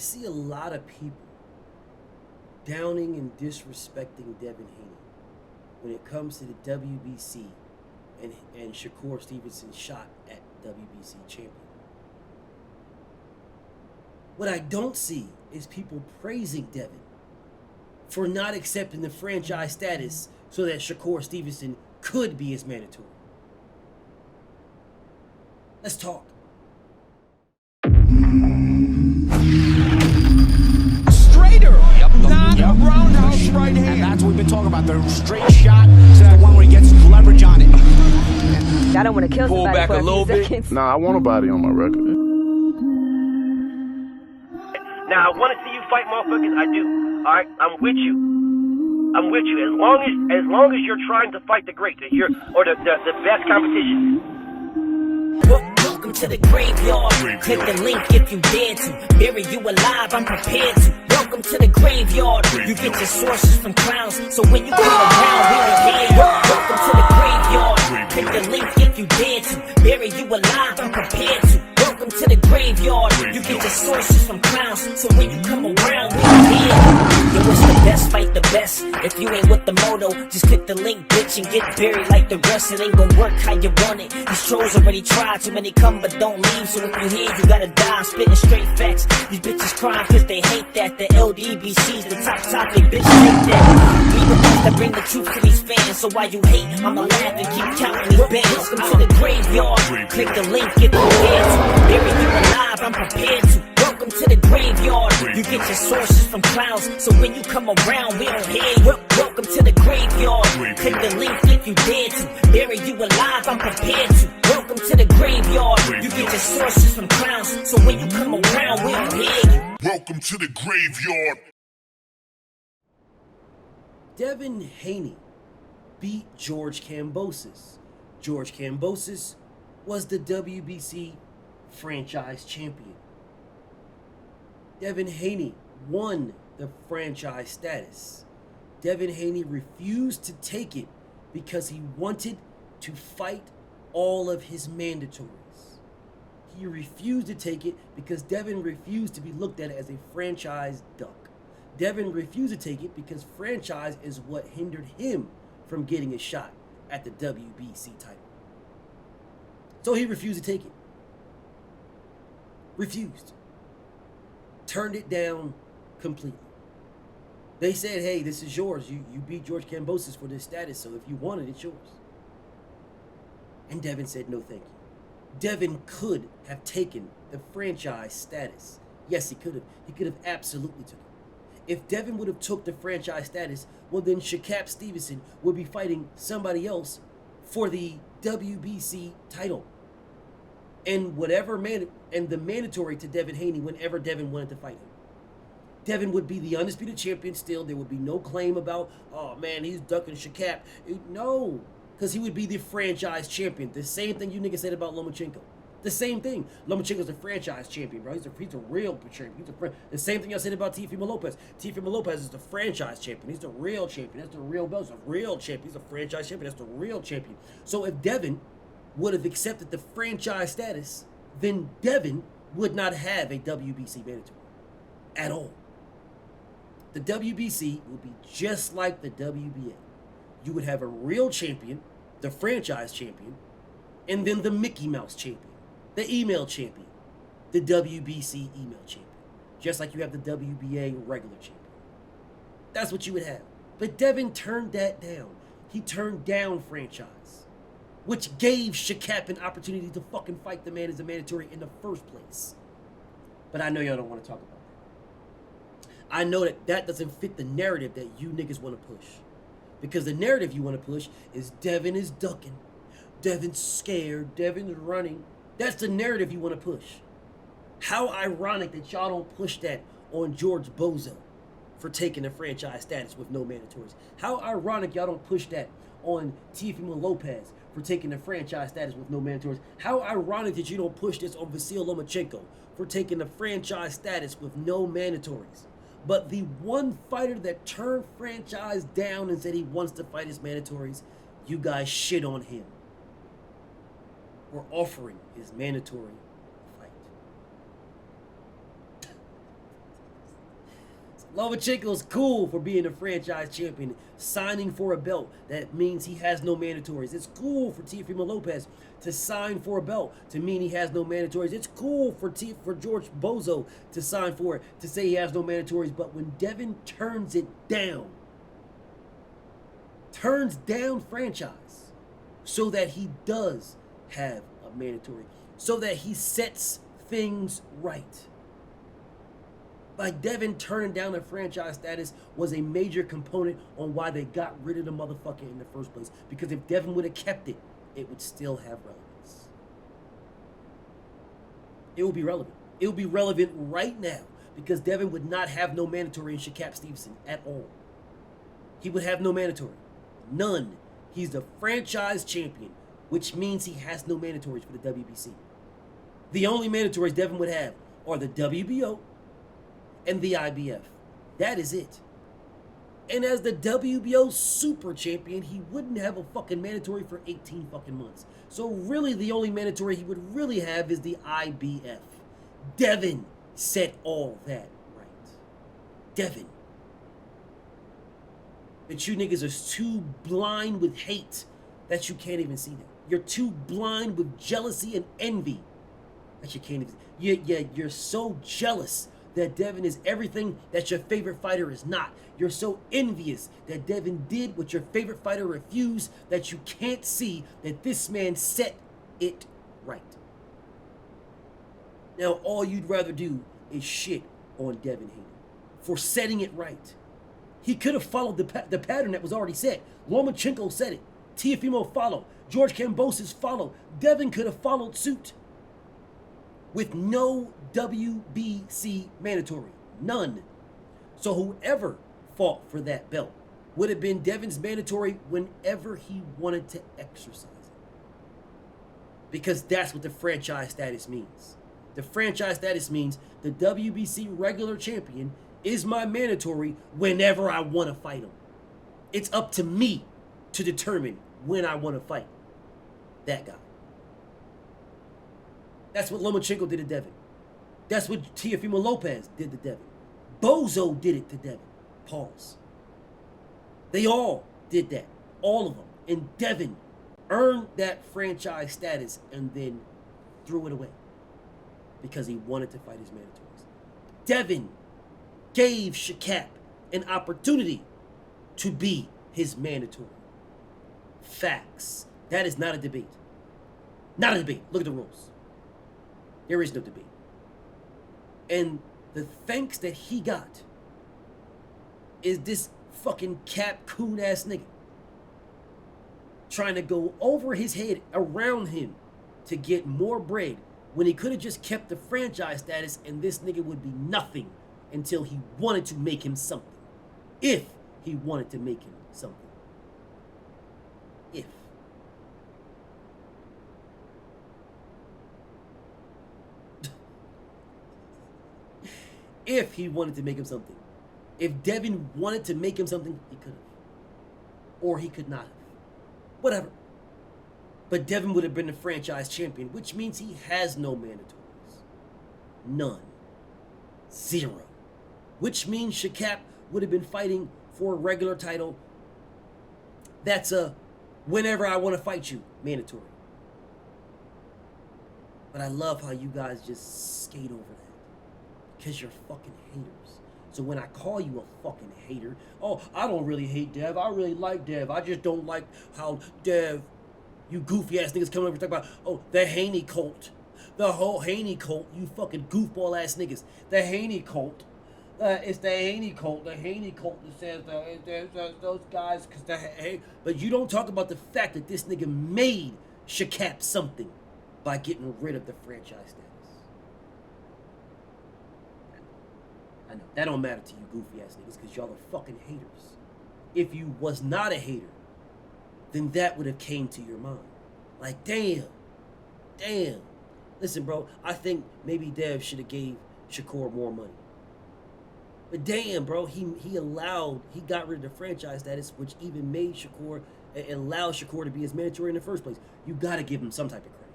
see a lot of people downing and disrespecting Devin Haney when it comes to the WBC and Shakur Stevenson's shot at WBC champion. What I don't see is people praising Devin for not accepting the franchise status so that Shakur Stevenson could be his mandatory. Let's talk. Straighter, not a roundhouse right hand. And that's what we've been talking about, the straight shot, the one where he gets leverage on it. I don't want to kill Pull somebody back for a little bit. seconds. Nah, I want a body on my record. Now, I want to see you fight motherfuckers. I do. All right? I'm with you. I'm with you. As long as you're trying to fight the great, the best competition. Welcome to the graveyard. Click the link if you dare to. Bury you alive, I'm prepared to. Welcome to the graveyard. You get your sources from clowns, so when you come around, we don't hear you. Welcome to the graveyard. Click the link if you dare to. Bury you alive, I'm prepared to. Welcome to the graveyard. You get your sources from clowns, so when you come around, we don't hear you. Yo, what's the best? Fight the best. If you ain't with the moto, just click the link, bitch, and get buried like the rest. It ain't gonna work how you want it. These trolls already tried. Too many come but don't leave. So if you hear, you gotta die. I'm spitting straight facts. These bitches crying cause they hate that. The LDBC's the top topic, bitch, hate that. We the ones that bring the truth to these fans. So while you hate, I'ma laugh and keep counting these bands. Welcome to the graveyard. Click the link if you dare to. Bury you alive, I'm prepared to. Welcome to the graveyard. You get your sources from clowns, so when you come around, we don't hear you. Welcome to the graveyard. Click the link if you dare to. Bury you alive, I'm prepared to. Welcome to the graveyard. You get your sources from clowns, so when you come around, we don't hear you. Welcome to the graveyard. Devin Haney beat George Kambosos. George Kambosos was the WBC franchise champion. Devin Haney won the franchise status. Devin Haney refused to take it because he wanted to fight all of his mandatories. He refused to take it because Devin refused to be looked at as a franchise duck. Devin refused to take it because franchise is what hindered him from getting a shot at the WBC title. So he refused to take it. Refused. Turned it down completely. They said, hey, this is yours. You beat George Kambosos for this status, so if you want it, it's yours. And Devin said, no, thank you. Devin could have taken the franchise status. Yes, he could have. He could have absolutely took it. If Devin would have took the franchise status, well, then Shakur Stevenson would be fighting somebody else for the WBC title. And the mandatory to Devin Haney whenever Devin wanted to fight him. Devin would be the undisputed champion still. There would be no claim about, oh man, he's ducking Shakur. No, because he would be the franchise champion. The same thing you niggas said about Lomachenko. The same thing. Lomachenko's a franchise champion, bro. He's a real champion. The same thing I said about Teofimo Lopez. Teofimo Lopez is the franchise champion. He's the real champion. That's the real belt. He's a real champion. He's a franchise champion. That's the real champion. So if Devin would have accepted the franchise status, then Devin would not have a WBC mandatory at all. The WBC would be just like the WBA. You would have a real champion, the franchise champion, and then the Mickey Mouse champion, the email champion, the WBC email champion, just like you have the WBA regular champion. That's what you would have. But Devin turned that down. He turned down franchise, which gave Shakur an opportunity to fucking fight the man as a mandatory in the first place. But I know y'all don't want to talk about that. I know that doesn't fit the narrative that you niggas want to push. Because the narrative you want to push is Devin is ducking, Devin's scared, Devin's running. That's the narrative you want to push. How ironic that y'all don't push that on George Bozo for taking the franchise status with no mandatories. How ironic y'all don't push that on Teofimo Lopez for taking the franchise status with no mandatories. How ironic that you don't push this on Vasil Lomachenko for taking the franchise status with no mandatories. But the one fighter that turned franchise down and said he wants to fight his mandatories, you guys shit on him. We're offering his mandatory fight. Lomachenko's cool for being a franchise champion, signing for a belt. That means he has no mandatories. It's cool for Teofimo Lopez to sign for a belt to mean he has no mandatories. It's cool for George Bozo to sign for it to say he has no mandatories. But when Devin turns down franchise so that he does have a mandatory, so that he sets things right. Like, Devin turning down the franchise status was a major component on why they got rid of the motherfucker in the first place. Because if Devin would have kept it, it would still have relevance. It would be relevant. It would be relevant right now because Devin would not have no mandatory in Shakur Stevenson at all. He would have no mandatory. None. He's the franchise champion, which means he has no mandatories for the WBC. The only mandatories Devin would have are the WBO and the IBF. That is it. And as the WBO super champion, he wouldn't have a fucking mandatory for 18 fucking months. So really the only mandatory he would really have is the IBF. Devin set all that right. Devin. But you niggas are too blind with hate that you can't even see that. You're too blind with jealousy and envy that you can't even. You're so jealous that Devin is everything that your favorite fighter is not. You're so envious that Devin did what your favorite fighter refused that you can't see that this man set it right. Now, all you'd rather do is shit on Devin Haney for setting it right. He could have followed the pattern that was already set. Lomachenko said it. Teofimo followed. George Kambosos followed. Devin could have followed suit. With no WBC mandatory. None. So whoever fought for that belt would have been Devin's mandatory whenever he wanted to exercise it. Because that's what the franchise status means. The franchise status means the WBC regular champion is my mandatory whenever I want to fight him. It's up to me to determine when I want to fight that guy. That's what Lomachenko did to Devin. That's what Teofimo Lopez did to Devin. Bozo did it to Devin. Pause. They all did that. All of them. And Devin earned that franchise status and then threw it away because he wanted to fight his mandatories. Devin gave Shakur an opportunity to be his mandatory. Facts. That is not a debate. Not a debate. Look at the rules. There is no debate. And the thanks that he got is this fucking cap coon ass nigga trying to go over his head, around him, to get more bread when he could have just kept the franchise status and this nigga would be nothing until he wanted to make him something. If he wanted to make him something. If. If he wanted to make him something. If Devin wanted to make him something, he could have. Or he could not have. Whatever. But Devin would have been the franchise champion, which means he has no mandatories. None. Zero. Which means Shakur would have been fighting for a regular title. That's a whenever I want to fight you mandatory. But I love how you guys just skate over that. Because you're fucking haters. So when I call you a fucking hater, oh, I don't really hate Dev. I really like Dev. I just don't like how Dev, you goofy ass niggas come over and talk about, oh, the Haney cult. The whole Haney cult, you fucking goofball ass niggas. The Haney cult. It's the Haney cult. The Haney cult that says those guys, because but you don't talk about the fact that this nigga made Shakur something by getting rid of the franchise status. I know. That don't matter to you goofy ass niggas because y'all are fucking haters. If you was not a hater, then that would have came to your mind. Like, damn. Listen, bro, I think maybe Dev should have gave Shakur more money. But damn, bro, he got rid of the franchise status, which even made Shakur, and allowed Shakur to be his mandatory in the first place. You gotta give him some type of credit.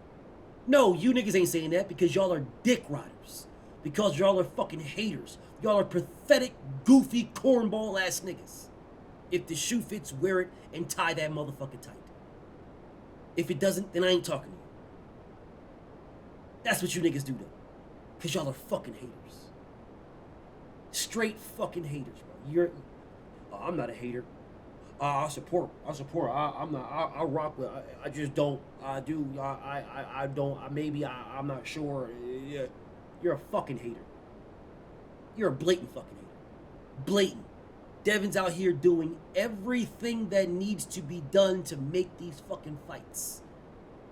No, you niggas ain't saying that because y'all are dick riders. Because y'all are fucking haters. Y'all are pathetic, goofy, cornball ass niggas. If the shoe fits, wear it and tie that motherfucker tight. If it doesn't, then I ain't talking to you. That's what you niggas do though. Cause y'all are fucking haters. Straight fucking haters, bro. I'm not a hater. I support. I'm not. I rock with. I just don't. I do. I don't. Maybe. I'm not sure. Yeah. You're a fucking hater. You're a blatant fucking hater. Blatant. Devin's out here doing everything that needs to be done to make these fucking fights.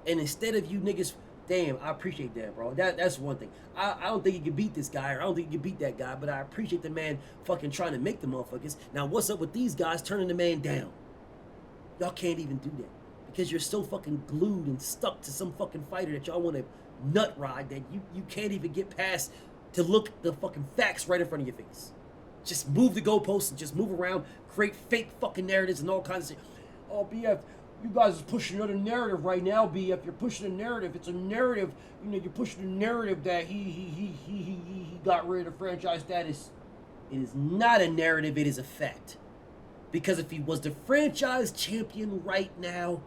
And instead of you niggas, damn, I appreciate that, bro. That's one thing. I don't think you can beat this guy, or I don't think you can beat that guy, but I appreciate the man fucking trying to make the motherfuckers. Now, what's up with these guys turning the man down? Y'all can't even do that. Because you're so fucking glued and stuck to some fucking fighter that y'all want to nut ride that you can't even get past to look the fucking facts right in front of your face. Just move the goalposts and just move around, create fake fucking narratives and all kinds of shit. Oh, BF, you guys are pushing another narrative right now, BF. You're pushing a narrative. It's a narrative. You know, you're pushing a narrative that he got rid of franchise status. It is not a narrative. It is a fact. Because if he was the franchise champion right now,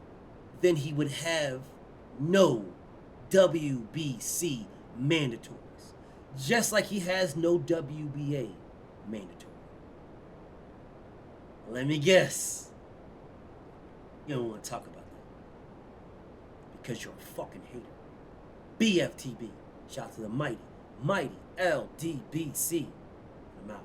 then he would have no WBC mandatories. Just like he has no WBA mandatory. Let me guess. You don't want to talk about that. Because you're a fucking hater. BFTB. Shout out to the mighty LDBC. I'm out.